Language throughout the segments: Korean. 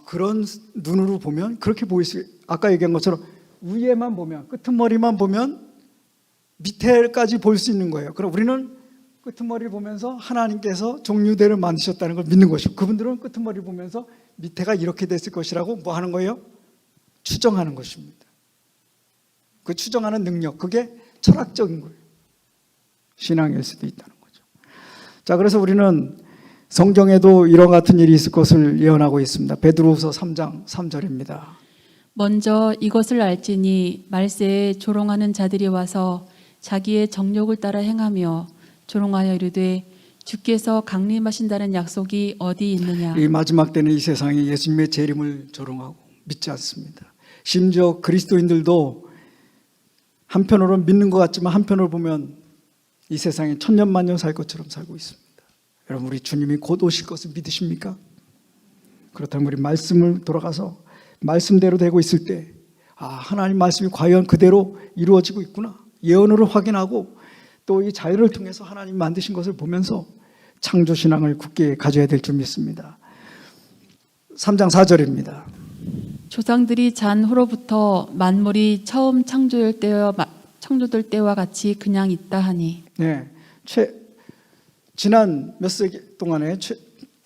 그런 눈으로 보면 그렇게 보일 수, 아까 얘기한 것처럼 위에만 보면, 끄트머리만 보면 밑에까지 볼 수 있는 거예요. 그럼 우리는 끄트머리를 보면서 하나님께서 종류대를 만드셨다는 걸 믿는 것이고, 그분들은 끄트머리를 보면서 밑에가 이렇게 됐을 것이라고 뭐 하는 거예요? 추정하는 것입니다. 그 추정하는 능력, 그게 철학적인 거예요. 신앙일 수도 있다는 거죠. 자, 그래서 우리는 성경에도 이런 같은 일이 있을 것을 예언하고 있습니다. 베드로후서 3장 3절입니다. 먼저 이것을 알지니 말세에 조롱하는 자들이 와서 자기의 정욕을 따라 행하며 조롱하여 이르되 주께서 강림하신다는 약속이 어디 있느냐. 이 마지막 때는 이 세상에 예수님의 재림을 조롱하고 믿지 않습니다. 심지어 그리스도인들도 한편으로는 믿는 것 같지만 한편으로 보면 이 세상에 천년만년 살 것처럼 살고 있습니다. 여러분, 우리 주님이 곧 오실 것을 믿으십니까? 그렇다면 우리 말씀을 돌아가서 말씀대로 되고 있을 때 하나님 말씀이 과연 그대로 이루어지고 있구나, 예언으로 확인하고 또 이 자유를 통해서 하나님 만드신 것을 보면서 창조신앙을 굳게 가져야 될 줄 믿습니다. 3장 4절입니다. 조상들이 잔 후로부터 만물이 처음 창조될 때와 같이 그냥 있다 하니. 네, 지난 몇 세기 동안에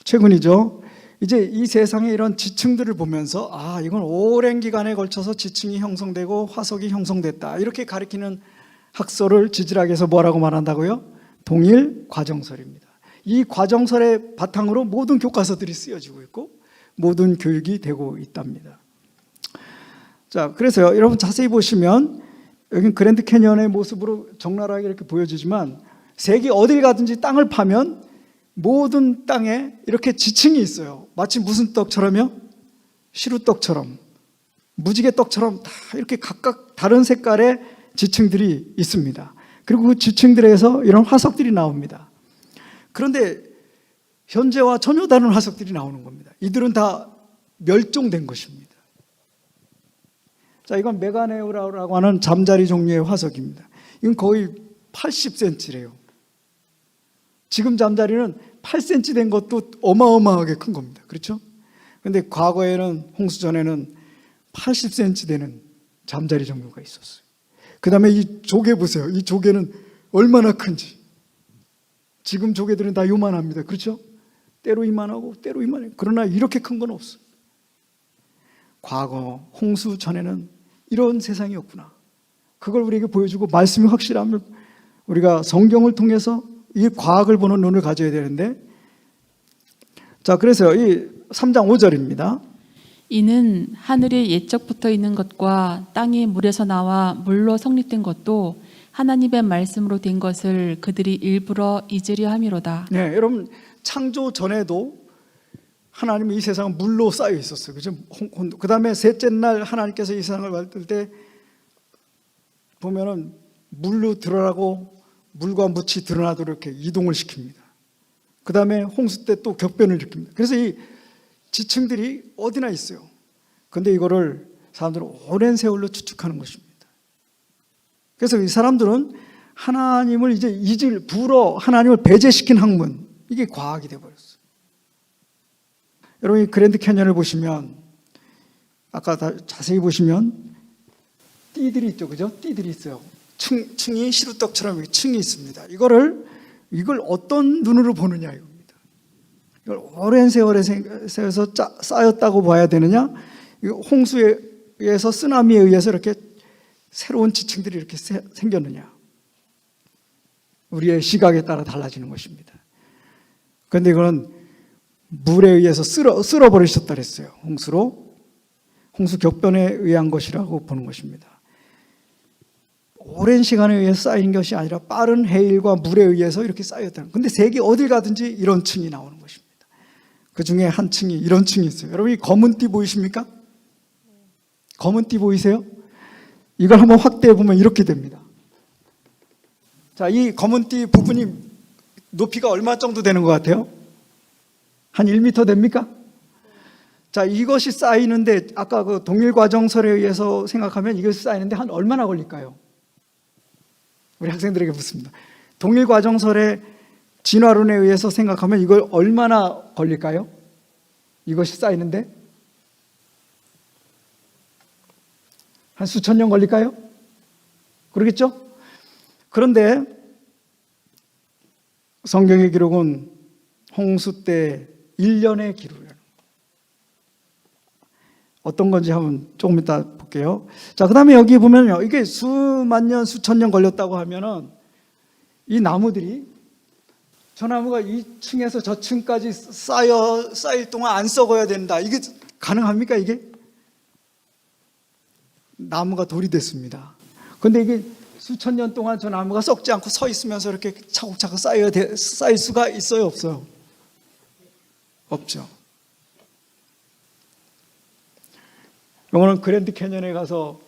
최근이죠. 이제 이 세상에 이런 지층들을 보면서 이건 오랜 기간에 걸쳐서 지층이 형성되고 화석이 형성됐다, 이렇게 가리키는 학설을 지질학에서 뭐라고 말한다고요? 동일 과정설입니다. 이 과정설의 바탕으로 모든 교과서들이 쓰여지고 있고 모든 교육이 되고 있답니다. 자, 그래서요, 여러분 자세히 보시면 여긴 그랜드 캐니언의 모습으로 적나라하게 이렇게 보여지지만 세계 어딜 가든지 땅을 파면 모든 땅에 이렇게 지층이 있어요. 마치 무슨 떡처럼요? 시루떡처럼, 무지개떡처럼 다 이렇게 각각 다른 색깔의 지층들이 있습니다. 그리고 그 지층들에서 이런 화석들이 나옵니다. 그런데 현재와 전혀 다른 화석들이 나오는 겁니다. 이들은 다 멸종된 것입니다. 자, 이건 메가네우라고 하는 잠자리 종류의 화석입니다. 이건 거의 80cm래요. 지금 잠자리는 8cm 된 것도 어마어마하게 큰 겁니다. 그렇죠? 그런데 과거에는, 홍수 전에는 80cm 되는 잠자리 종류가 있었어요. 그 다음에 이 조개 보세요. 이 조개는 얼마나 큰지. 지금 조개들은 다 요만합니다. 그렇죠? 때로 이만하고 때로 이만해요. 그러나 이렇게 큰 건 없어요. 과거 홍수 전에는 이런 세상이었구나, 그걸 우리에게 보여주고, 말씀이 확실하면 우리가 성경을 통해서 이 과학을 보는 눈을 가져야 되는데, 자, 그래서 이 3장 5절입니다. 이는 하늘에 옛적부터 있는 것과 땅이 물에서 나와 물로 성립된 것도 하나님의 말씀으로 된 것을 그들이 일부러 잊으려 함이로다. 네, 여러분, 창조 전에도 하나님이 이 세상은 물로 쌓여 있었어요. 그죠? 그 다음에 셋째 날 하나님께서 이 세상을 만들 때 보면은 물로 드러나고 물과 묻이 드러나도록 이렇게 이동을 시킵니다. 그 다음에 홍수 때 또 격변을 일으킵니다. 그래서 이 지층들이 어디나 있어요. 그런데 이거를 사람들은 오랜 세월로 추측하는 것입니다. 그래서 이 사람들은 하나님을 이제 불어 하나님을 배제시킨 학문, 이게 과학이 되어버렸어요. 여러분, 이 그랜드 캐니언을 보시면, 아까 자세히 보시면 띠들이 있죠, 그죠? 띠들이 있어요. 층이 시루떡처럼 층이 있습니다. 이걸 어떤 눈으로 보느냐 이겁니다. 이걸 오랜 세월에 세워서 쌓였다고 봐야 되느냐, 홍수에 의해서, 쓰나미에 의해서 이렇게 새로운 지층들이 이렇게 생겼느냐, 우리의 시각에 따라 달라지는 것입니다. 그런데 이거는 물에 의해서 쓸어버리셨다 그랬어요. 홍수 격변에 의한 것이라고 보는 것입니다. 오랜 시간에 의해서 쌓인 것이 아니라 빠른 해일과 물에 의해서 이렇게 쌓였다는. 근데 세계 어딜 가든지 이런 층이 나오는 것입니다. 그 중에 한 층이, 이런 층이 있어요. 여러분, 이 검은 띠 보이십니까? 검은 띠 보이세요? 이걸 한번 확대해 보면 이렇게 됩니다. 자, 이 검은 띠 부분이 높이가 얼마 정도 되는 것 같아요? 한 1m 됩니까? 자, 이것이 쌓이는데, 아까 그 동일 과정설에 의해서 생각하면 이것이 쌓이는데 한 얼마나 걸릴까요? 우리 학생들에게 묻습니다. 동일 과정설의 진화론에 의해서 생각하면 이걸 얼마나 걸릴까요? 이것이 쌓이는데 한 수천 년 걸릴까요? 그러겠죠? 그런데 성경의 기록은 홍수 때 1년의 기록이에요. 어떤 건지 한번 조금 이따 볼게요. 자, 그 다음에 여기 보면요. 이게 수만 년, 수천 년 걸렸다고 하면은 이 나무들이, 저 나무가 이 층에서 저 층까지 쌓일 동안 안 썩어야 된다. 이게 가능합니까, 이게? 나무가 돌이 됐습니다. 근데 이게 수천 년 동안 저 나무가 썩지 않고 서 있으면서 이렇게 차곡차곡 쌓일 수가 있어요, 없어요? 없죠. 이거는 그랜드 캐년에 가서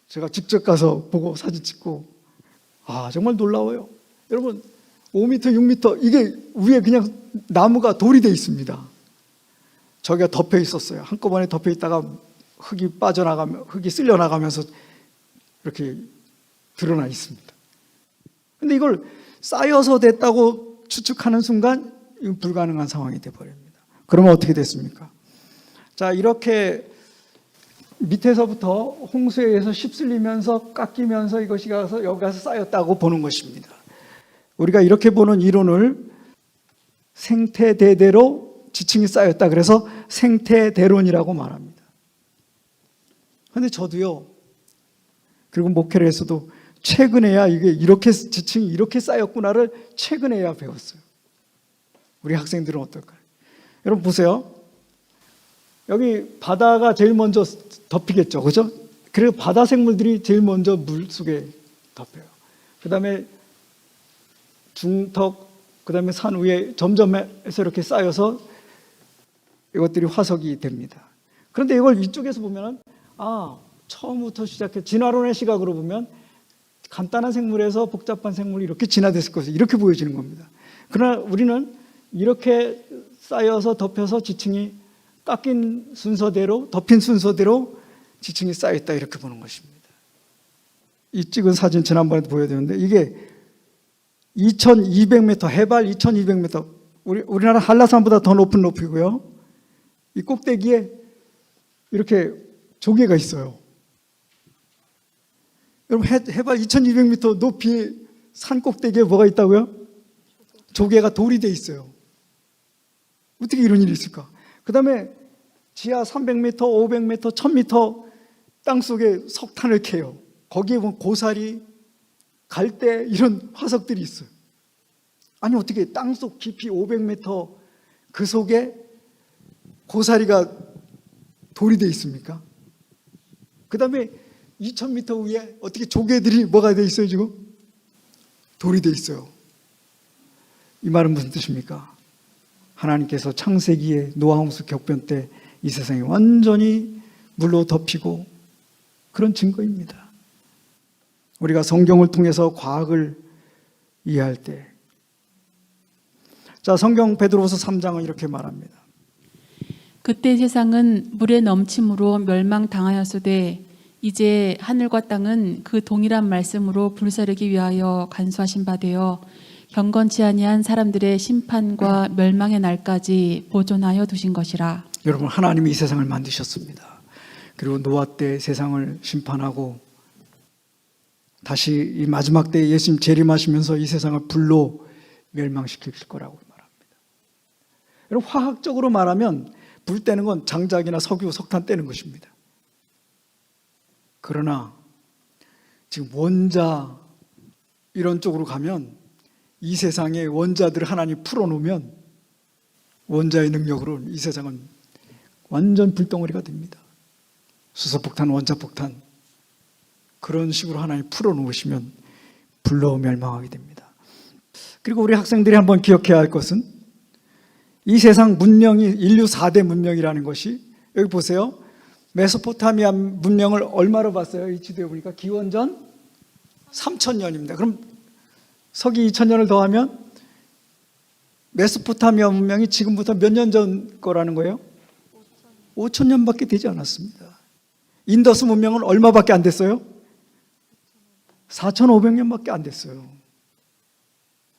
제가 직접 가서 보고 사진 찍고, 아, 정말 놀라워요. 여러분, 5m, 6m, 이게 위에 그냥 나무가 돌이 돼 있습니다. 저기가 덮여 있었어요. 한꺼번에 덮여 있다가 흙이 빠져나가면, 흙이 쓸려 나가면서 이렇게 드러나 있습니다. 근데 이걸 쌓여서 됐다고 추측하는 순간 이건 불가능한 상황이 되어버립니다. 그러면 어떻게 됐습니까? 자, 이렇게 밑에서부터 홍수에 의해서 휩쓸리면서 깎이면서 이것이 가서 여기 가서 쌓였다고 보는 것입니다. 우리가 이렇게 보는 이론을 생태대대로 지층이 쌓였다. 그래서 생태대론이라고 말합니다. 그런데 저도요, 그리고 목회를 해서도 최근에야 이게 이렇게 지층이 이렇게 쌓였구나를 최근에야 배웠어요. 우리 학생들은 어떨까요? 여러분 보세요. 여기 바다가 제일 먼저 덮이겠죠, 그죠? 그리고 바다 생물들이 제일 먼저 물 속에 덮여요. 그 다음에 중턱, 그 다음에 산 위에 점점 해서 이렇게 쌓여서 이것들이 화석이 됩니다. 그런데 이걸 이쪽에서 보면은, 아, 처음부터 시작해 진화론의 시각으로 보면 간단한 생물에서 복잡한 생물이 이렇게 진화됐을 것이 이렇게 보여지는 겁니다. 그러나 우리는 이렇게 쌓여서 덮여서 지층이 깎인 순서대로, 덮인 순서대로 지층이 쌓여있다, 이렇게 보는 것입니다. 이 찍은 사진 지난번에도 보여드렸는데 이게 2200m, 해발 2200m, 우리나라 한라산보다 더 높은 높이고요. 이 꼭대기에 이렇게 조개가 있어요. 여러분, 해발 2200m 높이 산 꼭대기에 뭐가 있다고요? 조개가 돌이 돼 있어요. 어떻게 이런 일이 있을까? 그 다음에 지하 300m, 500m, 1000m 땅속에 석탄을 캐요. 거기에 보면 고사리, 갈대 이런 화석들이 있어요. 아니 어떻게 땅속 깊이 500m 그 속에 고사리가 돌이 돼 있습니까? 그 다음에 2000m 위에 어떻게 조개들이 뭐가 돼 있어요 지금? 돌이 돼 있어요. 이 말은 무슨 뜻입니까? 하나님께서 창세기에 노아 홍수 격변 때 이 세상이 완전히 물로 덮이고 그런 증거입니다. 우리가 성경을 통해서 과학을 이해할 때, 자, 성경 베드로후서 3장은 이렇게 말합니다. 그때 세상은 물의 넘침으로 멸망당하였으되 이제 하늘과 땅은 그 동일한 말씀으로 불사르기 위하여 간수하신 바 되어 경건치 아니한 사람들의 심판과 멸망의 날까지 보존하여 두신 것이라. 여러분, 하나님이 이 세상을 만드셨습니다. 그리고 노아 때 세상을 심판하고 다시 이 마지막 때 예수님 재림하시면서 이 세상을 불로 멸망시킬 거라고 말합니다. 여러분, 화학적으로 말하면 불 떼는 건 장작이나 석유, 석탄 떼는 것입니다. 그러나 지금 원자 이런 쪽으로 가면 이 세상에 원자들을 하나님 풀어놓으면 원자의 능력으로 이 세상은 완전 불덩어리가 됩니다. 수소폭탄, 원자폭탄 그런 식으로 하나님 풀어놓으시면 불로 멸망하게 됩니다. 그리고 우리 학생들이 한번 기억해야 할 것은 이 세상 문명이 인류 4대 문명이라는 것이, 여기 보세요. 메소포타미아 문명을 얼마로 봤어요? 이 지도에 보니까 기원전 3000년입니다. 그럼 서기 2000년을 더하면 메소포타미아 문명이 지금부터 몇 년 전 거라는 거예요? 5000년밖에 되지 않았습니다. 인더스 문명은 얼마밖에 안 됐어요? 4500년밖에 안 됐어요.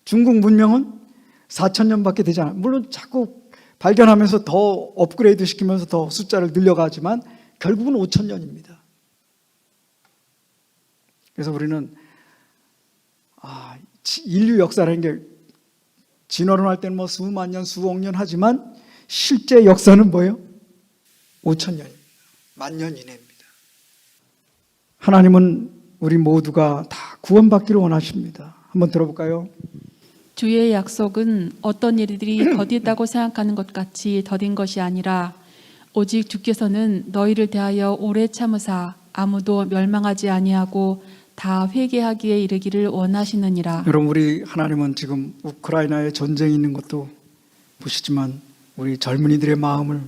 중국 문명은 4000년밖에 되지 않아요. 물론 자꾸 발견하면서 더 업그레이드 시키면서 더 숫자를 늘려가지만 결국은 5000년입니다. 그래서 우리는 인류 역사라는 게 진화론 할 때는 뭐 수만 년, 수억 년 하지만 실제 역사는 뭐예요? 5,000년입니다. 10,000년 이내입니다. 하나님은 우리 모두가 다 구원받기를 원하십니다. 한번 들어볼까요? 주의 약속은 어떤 일들이 더디다고 생각하는 것 같이 더딘 것이 아니라 오직 주께서는 너희를 대하여 오래 참으사 아무도 멸망하지 아니하고 다 회개하기에 이르기를 원하시느니라. 여러분, 우리 하나님은 지금 우크라이나에 전쟁이 있는 것도 보시지만 우리 젊은이들의 마음을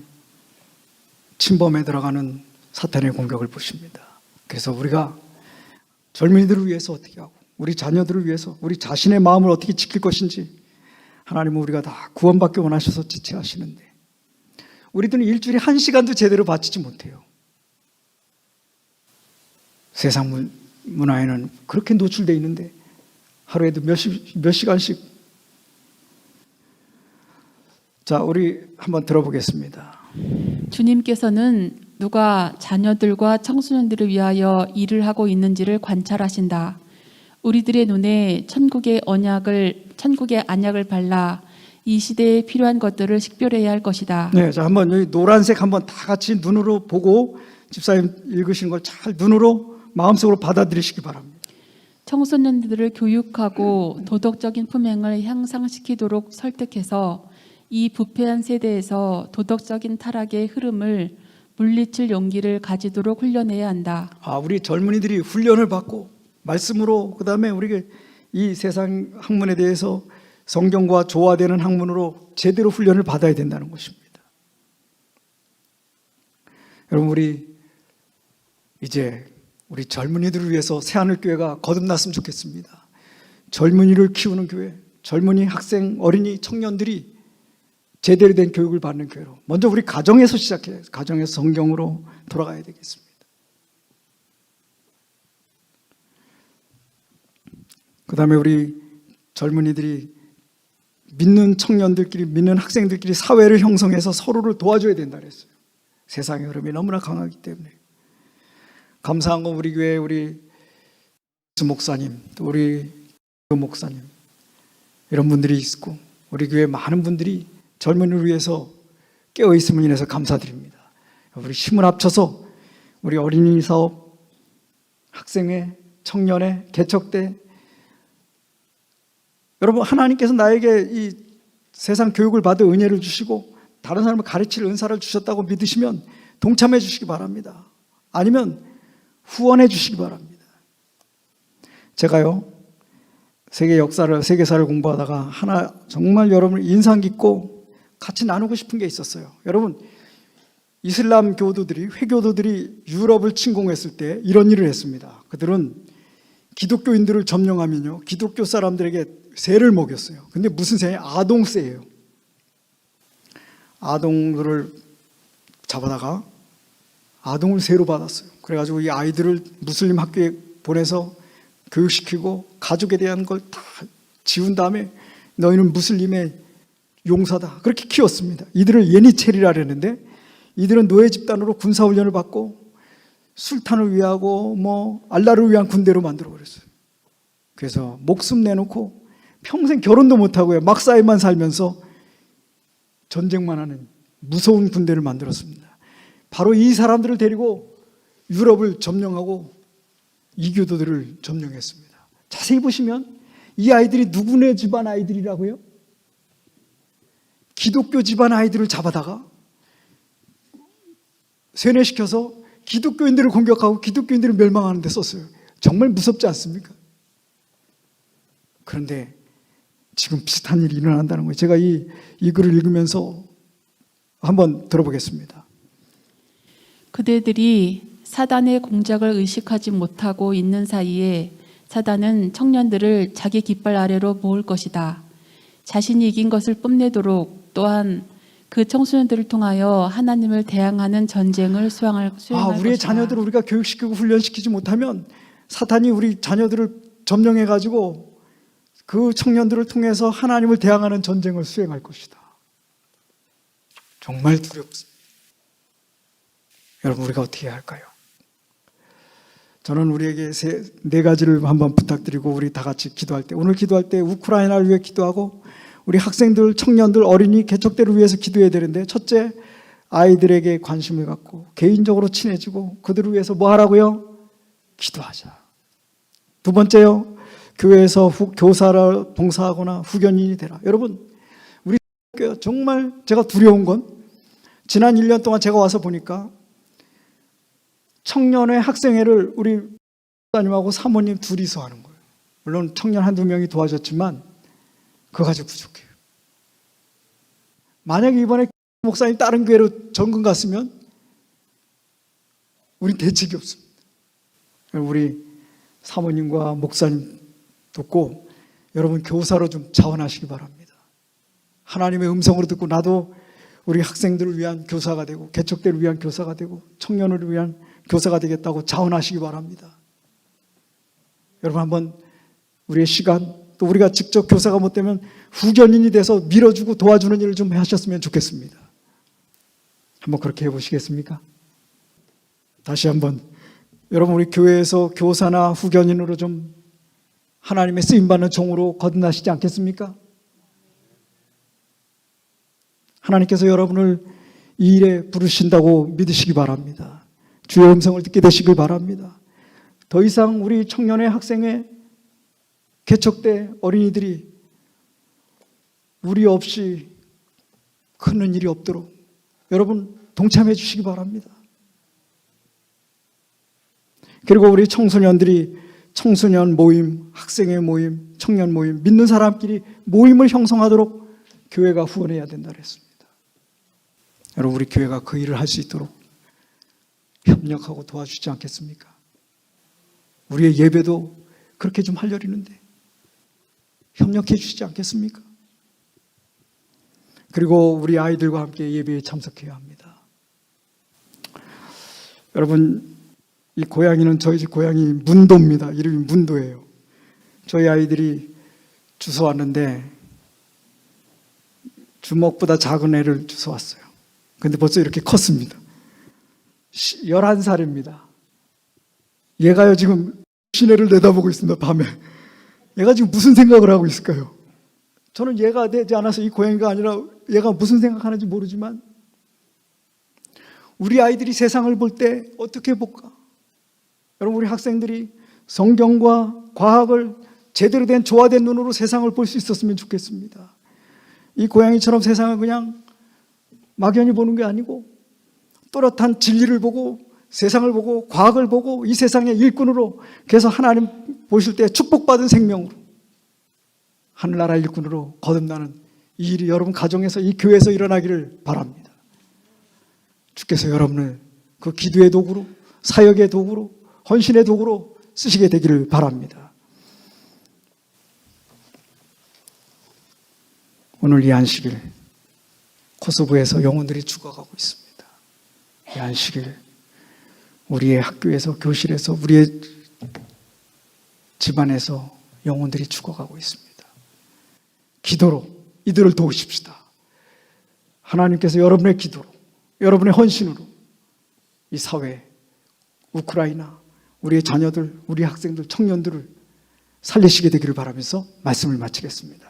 침범해 들어가는 사탄의 공격을 보십니다. 그래서 우리가 젊은이들을 위해서 어떻게 하고 우리 자녀들을 위해서 우리 자신의 마음을 어떻게 지킬 것인지 하나님은 우리가 다 구원받기 원하셔서 지체하시는데 우리들은 일주일에 1시간도 제대로 바치지 못해요. 세상 문화에는 그렇게 노출되어 있는데 하루에도 몇 시간씩. 자, 우리 한번 들어보겠습니다. 주님께서는 누가 자녀들과 청소년들을 위하여 일을 하고 있는지를 관찰하신다. 우리들의 눈에 천국의 안약을 발라 이 시대에 필요한 것들을 식별해야 할 것이다. 네, 자, 한번 여기 노란색 한번 다 같이 눈으로 보고 집사님 읽으신 걸 잘 눈으로 마음속으로 받아들이시기 바랍니다. 청소년들을 교육하고 도덕적인 품행을 향상시키도록 설득해서 이 부패한 세대에서 도덕적인 타락의 흐름을 물리칠 용기를 가지도록 훈련해야 한다. 우리 젊은이들이 훈련을 받고 말씀으로 그다음에 우리가 이 세상 학문에 대해서 성경과 조화되는 학문으로 제대로 훈련을 받아야 된다는 것입니다. 여러분, 우리 이제 우리 젊은이들을 위해서 새하늘교회가 거듭났으면 좋겠습니다. 젊은이를 키우는 교회, 젊은이 학생, 어린이, 청년들이 제대로 된 교육을 받는 교회로 먼저 우리 가정에서 시작해요. 가정에서 성경으로 돌아가야 되겠습니다. 그 다음에 우리 젊은이들이 믿는 청년들끼리, 믿는 학생들끼리 사회를 형성해서 서로를 도와줘야 된다 그랬어요. 세상의 흐름이 너무나 강하기 때문에. 감사한 건 우리 교회 우리 목사님, 또 우리 목사님, 이런 분들이 있고 우리 교회 많은 분들이 젊은이를 위해서 깨어있음을 인해서 감사드립니다. 우리 힘을 합쳐서 우리 어린이 사업, 학생회, 청년회, 개척대, 여러분, 하나님께서 나에게 이 세상 교육을 받을 은혜를 주시고 다른 사람을 가르칠 은사를 주셨다고 믿으시면 동참해 주시기 바랍니다. 아니면 후원해 주시기 바랍니다. 제가요, 세계사를 공부하다가 하나 정말 여러분 인상 깊고 같이 나누고 싶은 게 있었어요. 여러분, 이슬람 교도들이, 회교도들이 유럽을 침공했을 때 이런 일을 했습니다. 그들은 기독교인들을 점령하면요, 기독교 사람들에게 새를 먹였어요. 근데 무슨 새예요? 아동새예요. 아동들을 잡아다가 아동을 새로 받았어요. 그래가지고 이 아이들을 무슬림 학교에 보내서 교육시키고 가족에 대한 걸 다 지운 다음에 너희는 무슬림의 용사다, 그렇게 키웠습니다. 이들을 예니체리라 그랬는데 이들은 노예 집단으로 군사훈련을 받고 술탄을 위하고 알라를 위한 군대로 만들어 버렸어요. 그래서 목숨 내놓고 평생 결혼도 못하고요, 막사에만 살면서 전쟁만 하는 무서운 군대를 만들었습니다. 바로 이 사람들을 데리고 유럽을 점령하고 이교도들을 점령했습니다. 자세히 보시면 이 아이들이 누구네 집안 아이들이라고요? 기독교 집안 아이들을 잡아다가 세뇌시켜서 기독교인들을 공격하고 기독교인들을 멸망하는 데 썼어요. 정말 무섭지 않습니까? 그런데 지금 비슷한 일이 일어난다는 거예요. 제가 이 글을 읽으면서 한번 들어보겠습니다. 그대들이 사단의 공작을 의식하지 못하고 있는 사이에 사단은 청년들을 자기 깃발 아래로 모을 것이다. 자신이 이긴 것을 뽐내도록 또한 그 청소년들을 통하여 하나님을 대항하는 전쟁을 수행할 우리의 것이다. 자녀들을 우리가 교육시키고 훈련시키지 못하면 사탄이 우리 자녀들을 점령해가지고 그 청년들을 통해서 하나님을 대항하는 전쟁을 수행할 것이다. 정말 두렵습니다. 여러분, 우리가 어떻게 해야 할까요? 저는 우리에게 네 가지를 한번 부탁드리고 우리 다 같이 기도할 때, 오늘 기도할 때 우크라이나를 위해 기도하고 우리 학생들, 청년들, 어린이, 개척대를 위해서 기도해야 되는데, 첫째, 아이들에게 관심을 갖고 개인적으로 친해지고 그들을 위해서 뭐 하라고요? 기도하자. 두 번째요, 교회에서 교사를 봉사하거나 후견인이 되라. 여러분, 우리 교회 정말 제가 두려운 건 지난 1년 동안 제가 와서 보니까 청년회 학생회를 우리 목사님하고 사모님 둘이서 하는 거예요. 물론 청년 한두 명이 도와줬지만 그거 가지고 부족해요. 만약에 이번에 목사님 다른 교회로 전근 갔으면 우린 대책이 없습니다. 우리 사모님과 목사님 듣고 여러분 교사로 좀 자원하시기 바랍니다. 하나님의 음성으로 듣고 나도 우리 학생들을 위한 교사가 되고 개척대를 위한 교사가 되고 청년을 위한 교사가 되겠다고 자원하시기 바랍니다. 여러분 한번 우리의 시간, 또 우리가 직접 교사가 못 되면 후견인이 돼서 밀어주고 도와주는 일을 좀 하셨으면 좋겠습니다. 한번 그렇게 해보시겠습니까? 다시 한번 여러분, 우리 교회에서 교사나 후견인으로 좀 하나님의 쓰임받는 종으로 거듭나시지 않겠습니까? 하나님께서 여러분을 이 일에 부르신다고 믿으시기 바랍니다. 주의 음성을 듣게 되시길 바랍니다. 더 이상 우리 청년회, 학생회, 개척대, 어린이들이 우리 없이 크는 일이 없도록 여러분 동참해 주시기 바랍니다. 그리고 우리 청소년들이 청소년 모임, 학생회 모임, 청년 모임, 믿는 사람끼리 모임을 형성하도록 교회가 후원해야 된다 그랬습니다. 여러분, 우리 교회가 그 일을 할 수 있도록 협력하고 도와주지 않겠습니까? 우리의 예배도 그렇게 좀 하려리는데 협력해 주시지 않겠습니까? 그리고 우리 아이들과 함께 예배에 참석해야 합니다. 여러분, 이 고양이는 저희 집 고양이 문도입니다. 이름이 문도예요. 저희 아이들이 주워왔는데 주먹보다 작은 애를 주워왔어요. 근데 벌써 이렇게 컸습니다. 11살입니다. 얘가요 지금 시내를 내다보고 있습니다. 밤에. 얘가 지금 무슨 생각을 하고 있을까요? 저는 얘가 되지 않아서 이 고양이가 아니라 얘가 무슨 생각하는지 모르지만 우리 아이들이 세상을 볼 때 어떻게 볼까? 여러분, 우리 학생들이 성경과 과학을 제대로 된 조화된 눈으로 세상을 볼 수 있었으면 좋겠습니다. 이 고양이처럼 세상을 그냥 막연히 보는 게 아니고 또렷한 진리를 보고 세상을 보고 과학을 보고 이 세상의 일꾼으로, 그래서 하나님 보실 때 축복받은 생명으로 하늘나라 일꾼으로 거듭나는 이 일이 여러분 가정에서, 이 교회에서 일어나기를 바랍니다. 주께서 여러분을 그 기도의 도구로, 사역의 도구로, 헌신의 도구로 쓰시게 되기를 바랍니다. 오늘 이 안식일 코소보에서 영혼들이 죽어가고 있습니다. 이 안식일 우리의 학교에서, 교실에서, 우리의 집안에서 영혼들이 죽어가고 있습니다. 기도로 이들을 도우십시다. 하나님께서 여러분의 기도로, 여러분의 헌신으로 이 사회, 우크라이나, 우리의 자녀들, 우리 학생들, 청년들을 살리시게 되기를 바라면서 말씀을 마치겠습니다.